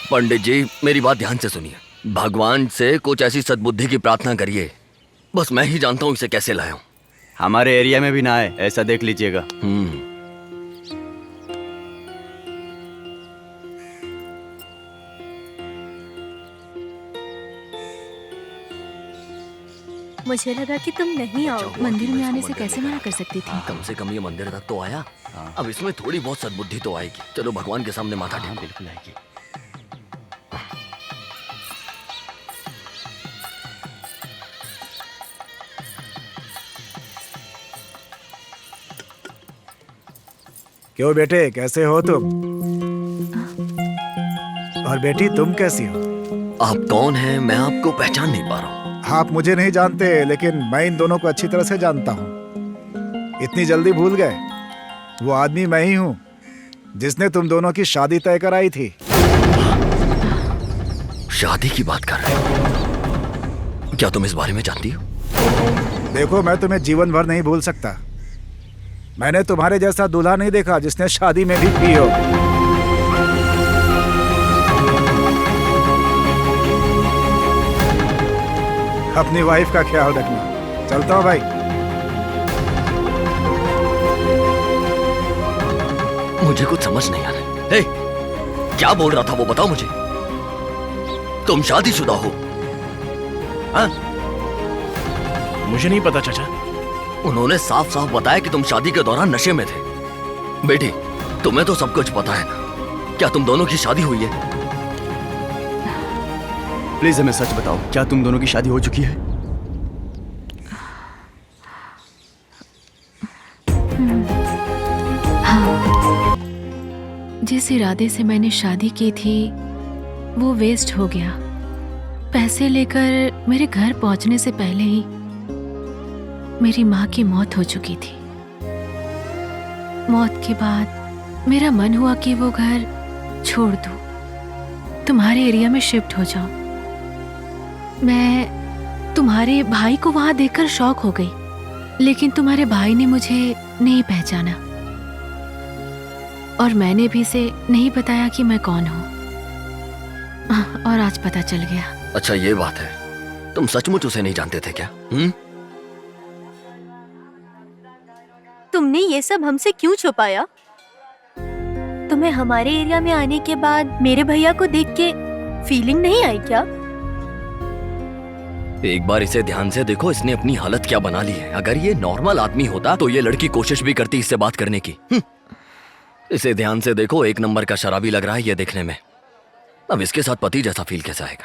पंडित जी, मेरी बात ध्यान से सुनिए। भगवान से कुछ ऐसी सद्बुद्धि की प्रार्थना करिए। बस मैं ही जानता हूँ इसे कैसे लाया हूँ। हमारे एरिया में भी ना है, ऐसा देख लीजिएगा। मुझे लगा कि तुम नहीं आओ। मंदिर में आने से कैसे मना कर सकती थी? कम से कम ये मंदिर तक तो आया। अब इसमें थोड़ी बहुत सद्बुद्धि तो आएगी। चलो भगवान के सामने माथा टेको। बिल्कुल आएगी। क्यों बेटे, कैसे हो तुम? और बेटी तुम कैसी हो? आप कौन हैं? मैं आपको पहचान नहीं पा रहा हूँ। आप मुझे नहीं जानते, लेकिन मैं इन दोनों को अच्छी तरह से जानता हूँ। इतनी जल्दी भूल गए? वो आदमी मैं ही हूँ जिसने तुम दोनों की शादी तय कराई थी। शादी की बात कर रहे हो? क्या तुम इस बारे में जानती हो? देखो, मैं तुम्हें जीवन भर नहीं भूल सकता। मैंने तुम्हारे जैसा दूल्हा नहीं देखा जिसने शादी में भी पी हो। अपनी वाइफ का ख्याल रखना। चलता हूँ भाई। मुझे कुछ समझ नहीं आ रहा। हे, क्या बोल रहा था वो बताओ मुझे। तुम शादीशुदा हो? हाँ? मुझे नहीं पता चाचा। उन्होंने साफ साफ बताया कि तुम शादी के दौरान नशे में थे। बेटी, तुम्हें तो सब कुछ पता है ना। क्या तुम दोनों की शादी हुई है? प्लीज हमें सच बताओ, क्या तुम दोनों की शादी हो चुकी है? हाँ। जिस इरादे से मैंने शादी की थी वो वेस्ट हो गया। पैसे लेकर मेरे घर पहुंचने से पहले ही मेरी माँ की मौत हो चुकी थी। मौत के बाद मेरा मन हुआ कि वो घर छोड़ दूं, तुम्हारे एरिया में शिफ्ट हो जाऊं। मैं तुम्हारे भाई को वहां देखकर शॉक हो गई, लेकिन तुम्हारे भाई ने मुझे नहीं पहचाना और मैंने भी इसे नहीं बताया कि मैं कौन हूं। और आज पता चल गया। अच्छा, ये बात है। तुम सचमुच उसे नहीं जानते थे क्या? तुमने ये सब हमसे क्यों छुपाया? तुम्हें हमारे एरिया में आने के बाद मेरे भैया को देख के फीलिंग नहीं आई क्या? एक बार इसे ध्यान से देखो, इसने अपनी हालत क्या बना ली है। अगर ये नॉर्मल आदमी होता तो ये लड़की कोशिश भी करती इससे बात करने की। इसे ध्यान से देखो, एक नंबर का शराबी लग रहा है ये देखने में। अब इसके साथ पति जैसा फील कैसा आएगा?